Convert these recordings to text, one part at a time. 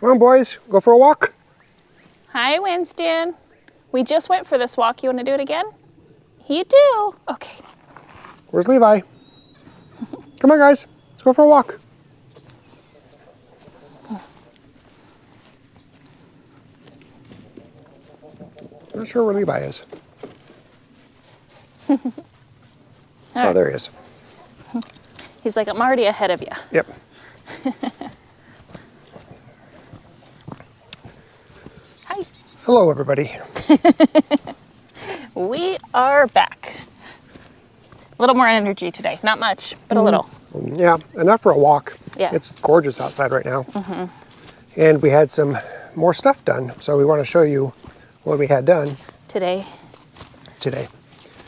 Come on, boys, go for a walk. Hi, Winston. We just went for this walk. You want to do it again? You do? Okay. Where's Levi? Come on, guys, let's go for a walk. I'm not sure where Levi is. Oh, there he is. He's like, I'm already ahead of you. Yep. Hi. Hello, everybody. We are back. A little more energy today. Not much, but a little. Yeah, enough for a walk. Yeah. It's gorgeous outside right now. And we had some more stuff done, so we want to show you what we had done Today.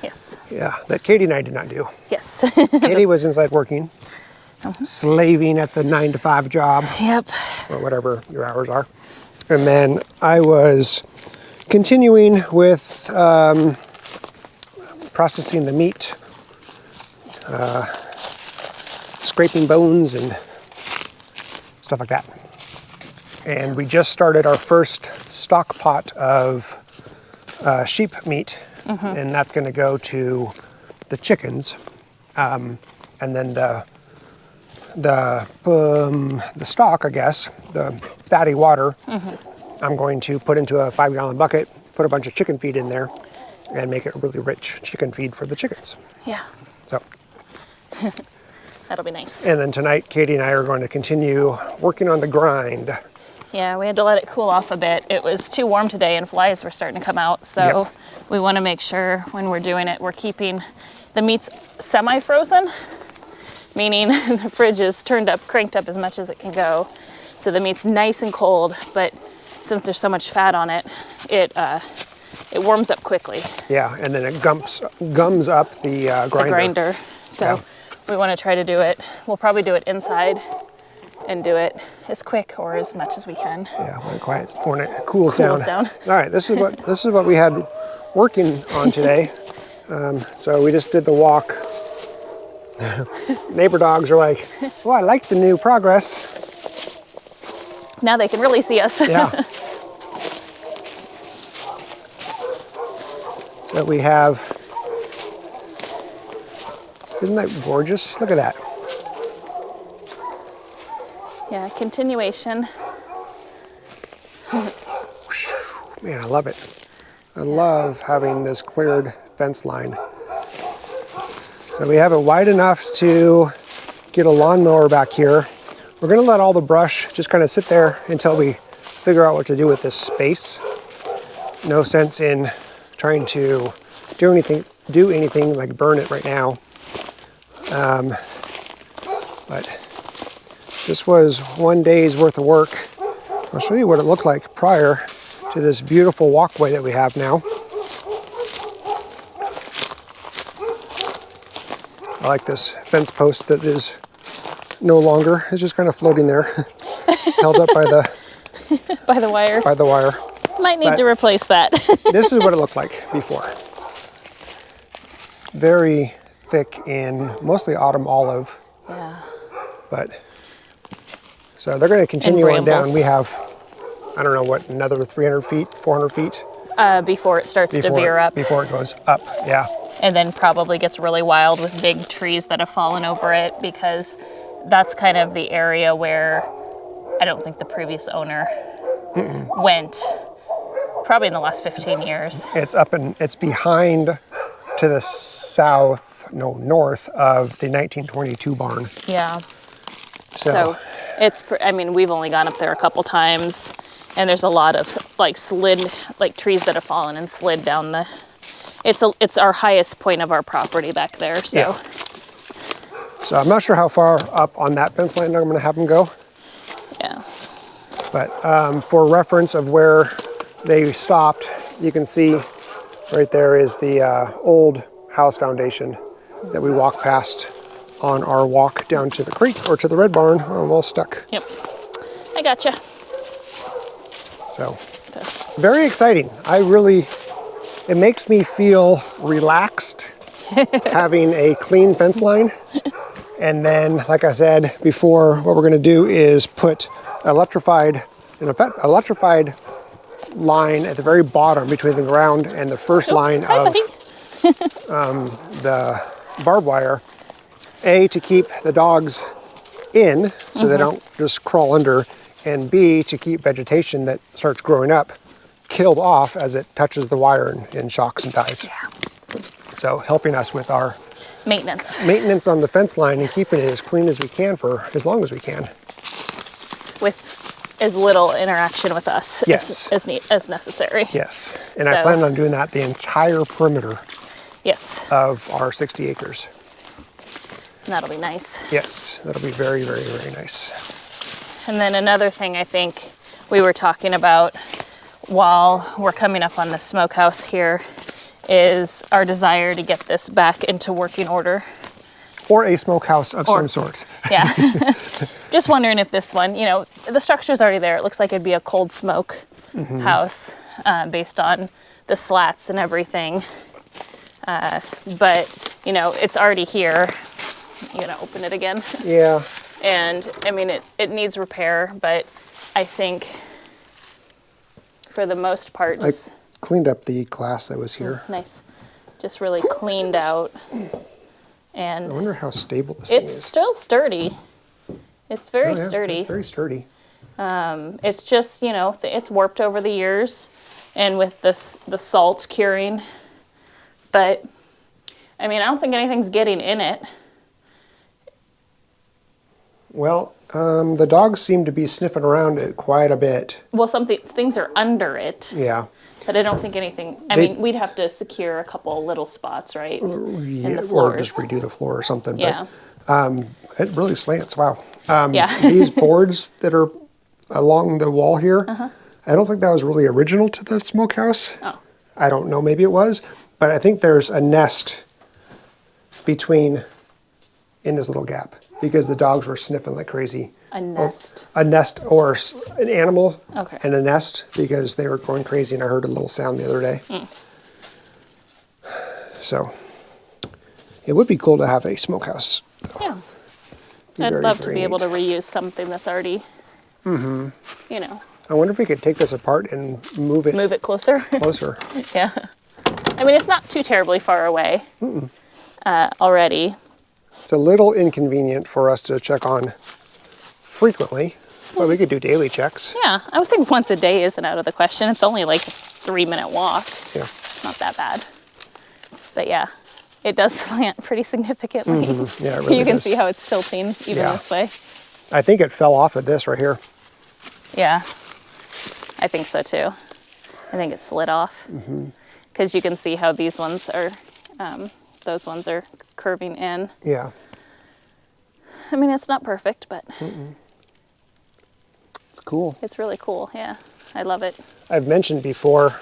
Yes. Yeah, that Katie and I did not do. Yes. Katie was inside working, slaving at the 9-to-5 job. Yep. Or whatever your hours are. And then I was continuing with processing the meat, scraping bones and stuff like that. And we just started our first stock pot of sheep meat, and that's going to go to the chickens. And then the stock, I guess, the fatty water, I'm going to put into a 5-gallon bucket, put a bunch of chicken feed in there, and make it really rich chicken feed for the chickens. Yeah. So. That'll be nice. And then tonight, Katie and I are going to continue working on the grind. Yeah, we had to let it cool off a bit. It was too warm today and flies were starting to come out. So we want to make sure when we're doing it, we're keeping the meats semi-frozen, meaning the fridge is cranked up as much as it can go. So the meat's nice and cold, but since there's so much fat on it, it warms up quickly. Yeah, and then it gums up the grinder. The grinder. So we want to try to do it. We'll probably do it inside and do it as quick or as much as we can. Yeah, when it cools down. All right, this is what we had working on today. So we just did the walk. Neighbor dogs are like, "Oh, I like the new progress." Now they can really see us. Yeah. So we have. Isn't that gorgeous? Look at that. Yeah, continuation. Man, I love it. I love having this cleared fence line. So we have it wide enough to get a lawnmower back here. We're gonna let all the brush just kind of sit there until we figure out what to do with this space. No sense in trying to do anything like burn it right now. But this was one day's worth of work. I'll show you what it looked like prior to this beautiful walkway that we have now. I like this fence post that is no longer, it's just kind of floating there, held up by the wire. By the wire. Might need to replace that. This is what it looked like before. Very thick in mostly autumn olive. Yeah. But so they're going to continue on down. We have, I don't know what, another 300 feet, 400 feet? Before it starts to veer up. Before it goes up, yeah. And then probably gets really wild with big trees that have fallen over it, because that's kind of the area where I don't think the previous owner went, probably in the last 15 years. It's behind to the north of the 1922 barn. Yeah. So I mean, we've only gone up there a couple times, and there's a lot of trees that have fallen and slid down it's our highest point of our property back there. So. Yeah. So I'm not sure how far up on that fence line I'm going to have them go. Yeah. But for reference of where they stopped, you can see right there is the old house foundation that we walked past on our walk down to the creek or to the red barn. I'm almost stuck. Yep. I gotcha. So very exciting. It makes me feel relaxed having a clean fence line. And then, like I said before, what we're going to do is put electrified an electrified line at the very bottom between the ground and the first line Hi, of buddy. the barbed wire, to keep the dogs in so they don't just crawl under, and B, to keep vegetation that starts growing up killed off as it touches the wire and shocks and ties. Yeah. So helping us with our Maintenance on the fence line and keeping it as clean as we can for as long as we can. with as little interaction with us Yes. as necessary. Yes, and I So- plan on doing that the entire perimeter Yes, of our 60 acres. and that'll be nice. Yes, that'll be very, very, very nice. And then another thing I think we were talking about while we're coming up on the smokehouse here is our desire to get this back into working order. Or a smokehouse of some sort. Yeah. Just wondering if this one, the structure's already there. It looks like it'd be a cold smoke house based on the slats and everything. But, it's already here. You gonna open it again? Yeah. And I mean, it needs repair, but I think for the most part, I just cleaned up the glass that was here. nice. Just really cleaned out. I And wonder how stable this thing it's is. still sturdy. It's very Oh, yeah, sturdy. It's very sturdy. It's just, it's warped over the years and with the salt curing. But, I mean, I don't think anything's getting in it. Well, the dogs seem to be sniffing around it quite a bit. Well, things are under it, Yeah. but I don't think anything. I mean, we'd have to secure a couple little spots, right? In the Or floors. just redo the floor or something. Yeah. But it really slants. Wow. Yeah. These boards that are along the wall here, I don't think that was really original to the smokehouse. Oh. I don't know, maybe it was, but I think there's a nest in this little gap because the dogs were sniffing like crazy. A nest. A nest or an animal Okay. and a nest because they were going crazy and I heard a little sound the other day. So it would be cool to have a smokehouse. Yeah. Be I'd very, love to very be able neat. to reuse something that's already, I wonder if we could take this apart and move it move it closer. closer. Yeah. I mean, it's not too terribly far away already. It's a little inconvenient for us to check on frequently, but we could do daily checks. Yeah, I would think once a day isn't out of the question. It's only like a 3-minute walk. Yeah. It's not that bad. But yeah, it does slant pretty significantly. Yeah, it really You can does. see how it's tilting even Yeah. this way. I think it fell off of this right here. Yeah, I think so too. I think it slid off because you can see how these ones are, those ones are curving in. Yeah. I mean, it's not perfect, but It's cool. it's really cool. Yeah, I love it. I've mentioned before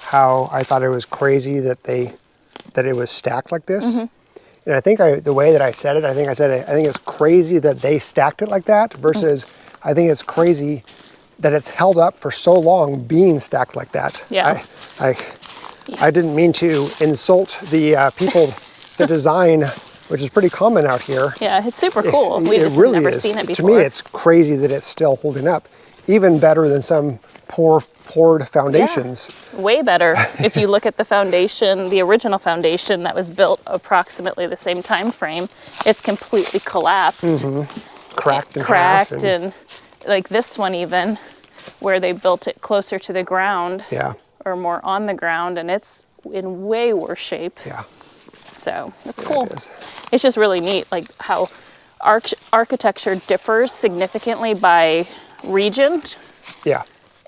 how I thought it was crazy that it was stacked like this. And I think the way that I said it, I think it's crazy that they stacked it like that versus I think it's crazy that it's held up for so long being stacked like that. Yeah. I didn't mean to insult the people that design, which is pretty common out here. Yeah, it's super cool. We've It just really never is. seen it before. To me, it's crazy that it's still holding up. Even better than some poured foundations. Way better if you look at the foundation, the original foundation that was built approximately the same time frame. It's completely collapsed, Cracked in half. cracked, and like this one even, where they built it closer to the ground Yeah, or more on the ground, and it's in way worse shape. yeah. So it's Yeah, cool. it is. It's just really neat, like how architecture differs significantly by region. Yeah,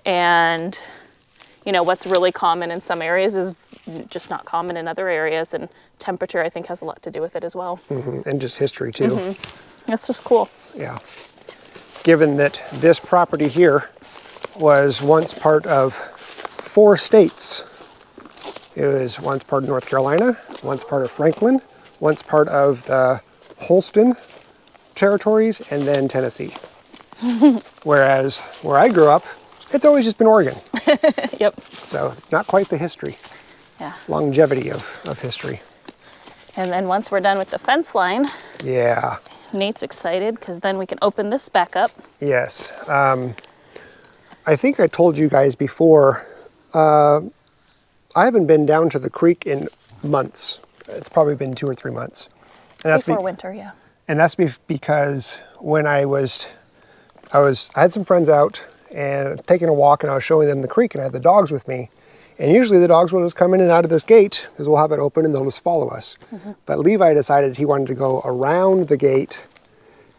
And what's really common in some areas is just not common in other areas, and temperature I think has a lot to do with it as well. and just history too. It's just cool. Yeah. Given that this property here was once part of 4 states. It was once part of North Carolina, once part of Franklin, once part of the Holston territories, and then Tennessee. Whereas where I grew up, it's always just been Oregon. Yep. So not quite the history, Yeah. longevity of history. And then once we're done with the fence line, Yeah, Nate's excited because then we can open this back up. yes. I think I told you guys before, I haven't been down to the creek in months. It's probably been 2 or 3 months. And that's Before winter, yeah. And that's because when I had some friends out and taking a walk, and I was showing them the creek, and I had the dogs with me. And usually the dogs will just come in and out of this gate because we'll have it open and they'll just follow us. But Levi decided he wanted to go around the gate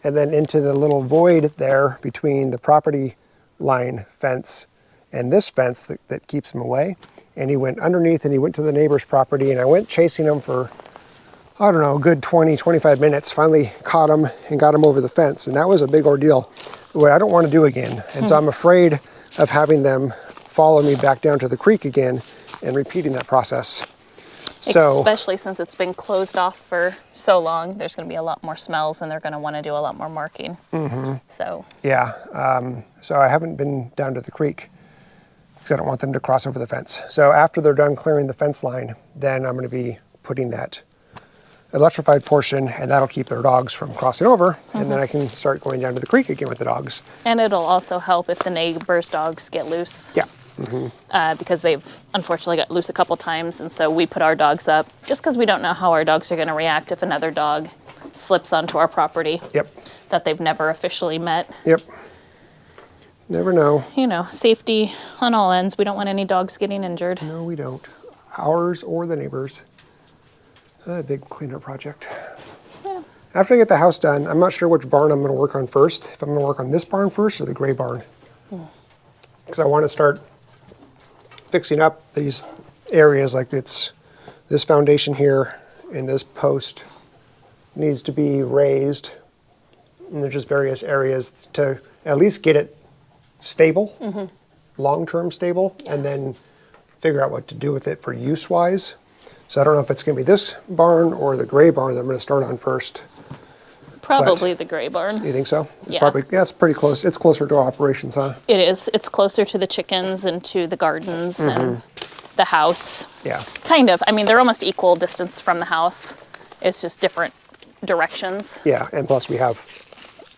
and then into the little void there between the property line fence and this fence that keeps him away. And he went underneath and he went to the neighbor's property, and I went chasing him for, I don't know, a good 20, 25 minutes. Finally caught him and got him over the fence. And that was a big ordeal, what I don't want to do again. And so I'm afraid of having them follow me back down to the creek again and repeating that process. So, especially since it's been closed off for so long, there's going to be a lot more smells, and they're going to want to do a lot more marking. So yeah, so I haven't been down to the creek because I don't want them to cross over the fence. So after they're done clearing the fence line, then I'm going to be putting that electrified portion, and that'll keep their dogs from crossing over, and then I can start going down to the creek again with the dogs. And it'll also help if the neighbor's dogs get loose. Yeah. Because they've unfortunately got loose a couple times, and so we put our dogs up just because we don't know how our dogs are going to react if another dog slips onto our property. Yep. That they've never officially met. Yep. Never know. You know, safety on all ends. We don't want any dogs getting injured. No, we don't. Ours or the neighbors. A big cleanup project. Yeah. After I get the house done, I'm not sure which barn I'm going to work on first. If I'm going to work on this barn first or the gray barn. Because I want to start fixing up these areas, like this foundation here and this post needs to be raised. And there's just various areas to at least get it stable, long-term stable, and then figure out what to do with it for use-wise. So I don't know if it's going to be this barn or the gray barn that I'm going to start on first. Probably the gray barn. You think so? Yeah. Probably. Yeah, it's pretty close. It's closer to our operations, huh? It is. It's closer to the chickens and to the gardens and the house. Yeah. Kind of. I mean, they're almost equal distance from the house. It's just different directions. Yeah, and plus we have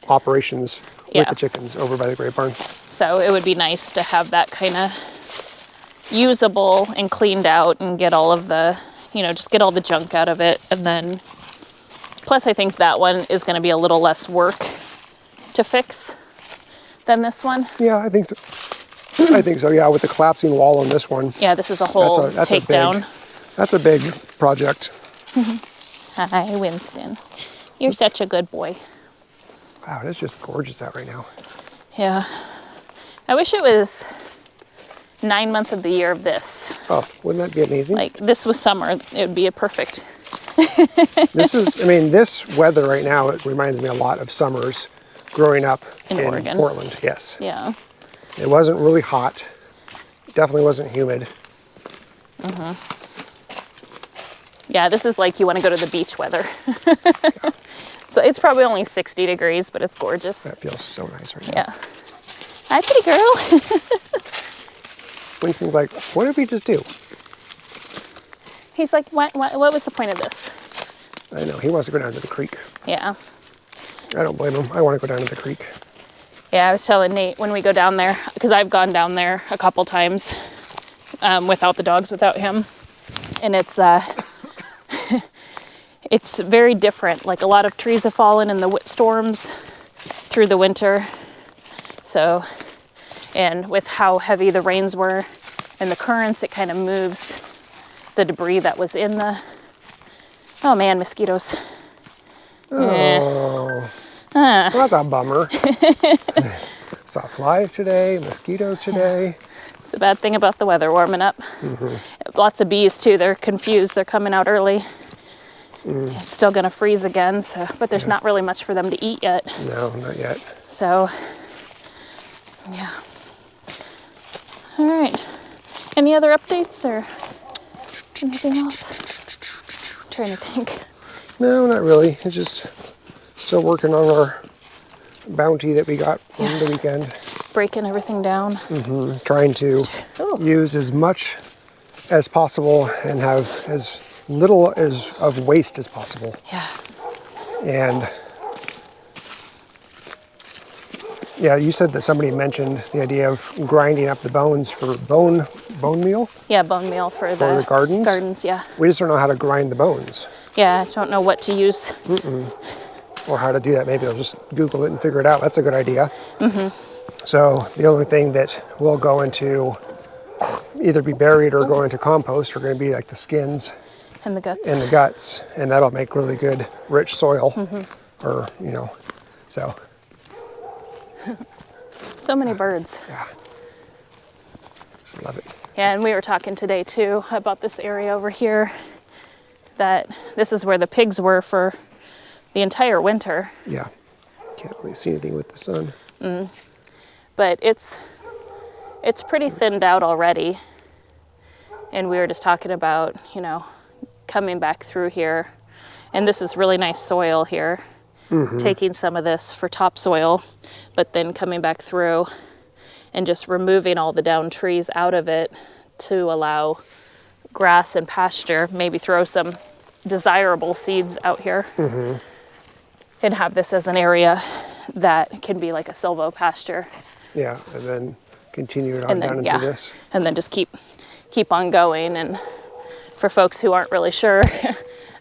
operations with the chickens over by the gray barn. So it would be nice to have that kind of usable and cleaned out and get all of the, just get all the junk out of it. And then, plus I think that one is going to be a little less work to fix than this one. Yeah, I think so. I think so, yeah, with the collapsing wall on this one. Yeah, this is a whole takedown. That's a big project. Hi, Winston. You're such a good boy. Wow, it is just gorgeous out right now. Yeah. I wish it was 9 months of the year of this. Oh, wouldn't that be amazing? Like, this was summer. It would be a perfect. This weather right now, it reminds me a lot of summers growing up in Oregon. Portland, yes. Yeah. It wasn't really hot. Definitely wasn't humid. Yeah, this is like you want to go to the beach weather. So it's probably only 60 degrees, but it's gorgeous. That feels so nice right now. Yeah. Hi, pretty girl. Winston's like, what did we just do? He's like, what was the point of this? I know, he wants to go down to the creek. Yeah. I don't blame him. I want to go down to the creek. Yeah, I was telling Nate when we go down there, because I've gone down there a couple times without the dogs, without him. And it's it's very different. Like, a lot of trees have fallen in the storms through the winter. So, and with how heavy the rains were and the currents, it kind of moves the debris that was in the, oh man, mosquitoes. Oh, well, that's a bummer. Saw flies today, mosquitoes today. It's a bad thing about the weather warming up. Lots of bees too. They're confused. They're coming out early. It's still going to freeze again, but there's not really much for them to eat yet. No, not yet. So, yeah. All right. Any other updates or anything else? I'm trying to think. No, not really. It's just still working on our bounty that we got from the weekend. Breaking everything down. Trying to use as much as possible and have as little of waste as possible. Yeah. And Yeah, you said that somebody mentioned the idea of grinding up the bones for bone meal Yeah, bone meal for for the gardens. Gardens, yeah. We just don't know how to grind the bones Yeah, I don't know what to use. or how to do that. Maybe I'll just Google it and figure it out. That's a good idea. So the only thing that will go into either be buried or go into compost are going to be like the skins And the guts. and the guts, and that'll make really good, rich soil. Or so. So many birds. Yeah, just love it. Yeah, and we were talking today too about this area over here, that this is where the pigs were for the entire winter. Yeah, can't really see anything with the sun. But it's pretty thinned out already. And we were just talking about, coming back through here. And this is really nice soil here. Taking some of this for topsoil, but then coming back through and just removing all the down trees out of it to allow grass and pasture, maybe throw some desirable seeds out here, and have this as an area that can be like a silvo pasture. Yeah, and then continue it on down into this. And then just keep on going. And for folks who aren't really sure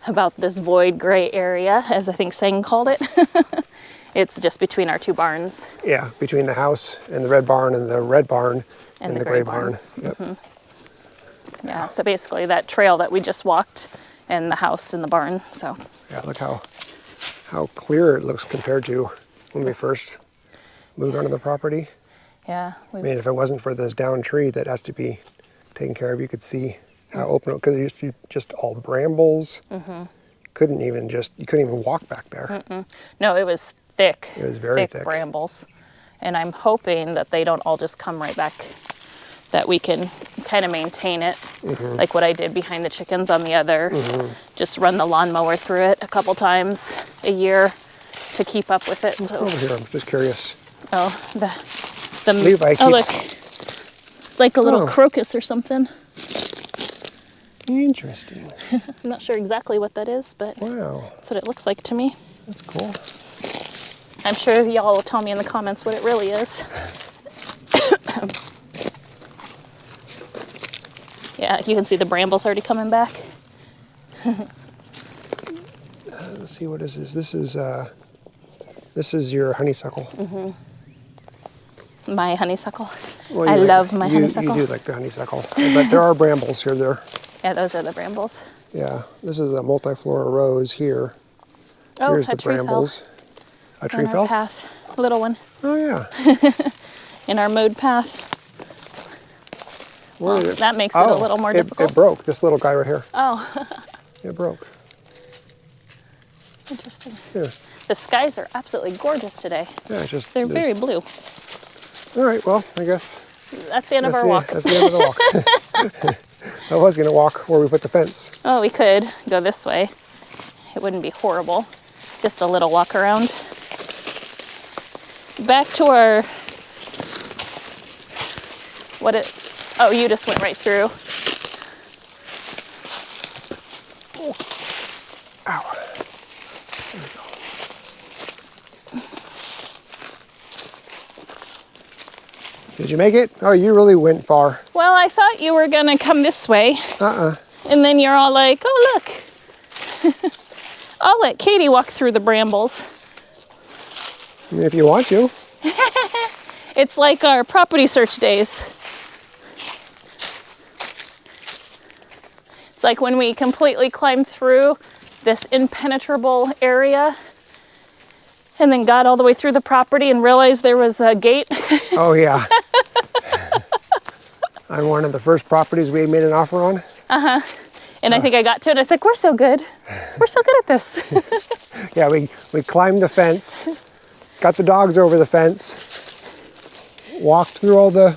about this void gray area, as I think Sang called it, it's just between our two barns. Yeah, between the house and the red barn and the red barn and the gray barn. Yep. Yeah, so basically that trail that we just walked and the house and the barn. So Yeah, look how clear it looks compared to when we first moved onto the property. yeah, I mean, if it wasn't for this down tree that has to be taken care of, you could see how open it, because it used to be just all brambles. You couldn't even walk back there. no, it was thick. It was very thick. Brambles. And I'm hoping that they don't all just come right back, that we can kind of maintain it, like what I did behind the chickens on the other. Just run the lawnmower through it a couple times a year to keep up with it. What's So, over here? I'm just curious. oh, the Levi, oh look, it's like a little crocus or something. Interesting. I'm not sure exactly what that is, but Wow, that's what it looks like to me. that's cool. I'm sure y'all will tell me in the comments what it really is. Yeah, you can see the brambles already coming back. Let's see, what is this? This is your honeysuckle. My honeysuckle. Well, I you love my honeysuckle. You do like the honeysuckle, but there are brambles here. Yeah, those are the brambles. Yeah, this is a multiflora rose here. Oh, Here's a the tree brambles. A tree fell in fell? our path. A little one Oh yeah. in our mowed path. Where did it- That makes it a little more difficult. It broke. This little guy right here. Oh, It broke. interesting. Here. The skies are absolutely gorgeous today. Yeah, it's just. They're very blue. All right. Well, I guess That's the end of our walk. That's the end of the walk. I was gonna walk where we put the fence. Oh, we could go this way. It wouldn't be horrible. Just a little walk around. Back to our, oh, you just went right through. Ow. Did you make it? Oh, you really went far. Well, I thought you were gonna come this way. And then you're all like, oh, look. I'll let Katie walk through the brambles. If you want to. It's like our property search days. It's like when we completely climbed through this impenetrable area and then got all the way through the property and realized there was a gate. Oh yeah. On one of the first properties we made an offer on. And I think I got to it and I was like, we're so good. We're so good at this. Yeah, we climbed the fence, got the dogs over the fence, walked through all the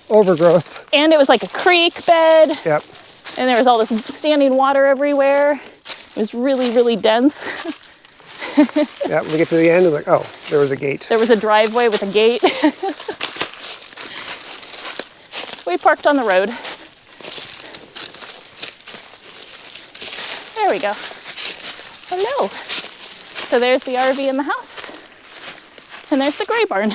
overgrowth. And it was like a creek bed. Yep. And there was all this standing water everywhere. It was really, really dense. Yep, we get to the end and like, oh, there was a gate. There was a driveway with a gate. We parked on the road. There we go. Hello. So there's the RV in the house. And there's the gray barn.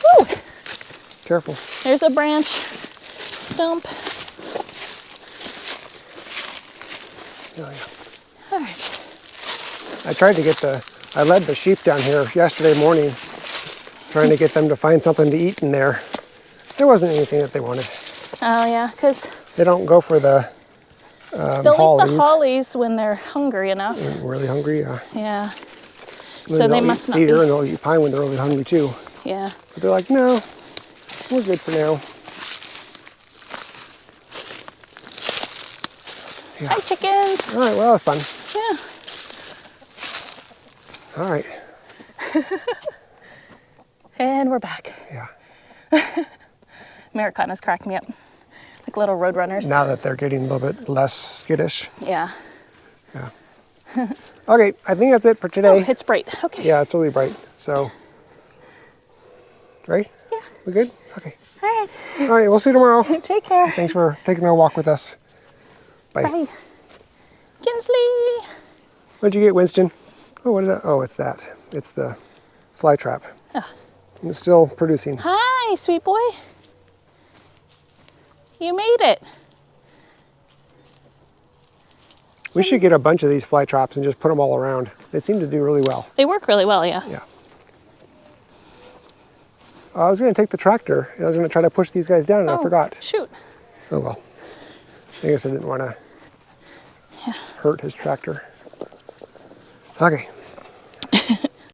Woo! Careful. There's a branch stump. Oh, yeah. All right. I tried to I led the sheep down here yesterday morning, trying to get them to find something to eat in there. There wasn't anything that they wanted. Oh yeah, because They don't go for the they'll hollies. eat the hollies when they're hungry enough. When really hungry, yeah. Yeah. Then So they they'll must eat not cedar be. and they'll eat pine when they're really hungry too. Yeah. But they're like, no, we're good for now. Yeah. Hi, chickens. All right, well, that was fun. Yeah. All right. And we're back. Yeah. Americanas crack me up. Like little road runners. Now that they're getting a little bit less skittish. Yeah. Yeah. Okay, I think that's it for today. Oh, it's bright. Okay. Yeah, it's really bright. So, right? Yeah. We good? Okay. All right. All right, we'll see you tomorrow. Take care. Thanks for taking a walk with us. Bye. Bye. Kinsley. What'd you get, Winston? Oh, what is that? Oh, it's that. It's the fly trap. Oh. And it's still producing. Hi, sweet boy. You made it. We should get a bunch of these fly traps and just put them all around. They seem to do really well. They work really well, yeah. Yeah. I was going to take the tractor and I was going to try to push these guys down and I forgot. Shoot. Oh well. I guess I didn't want to hurt his tractor. Okay.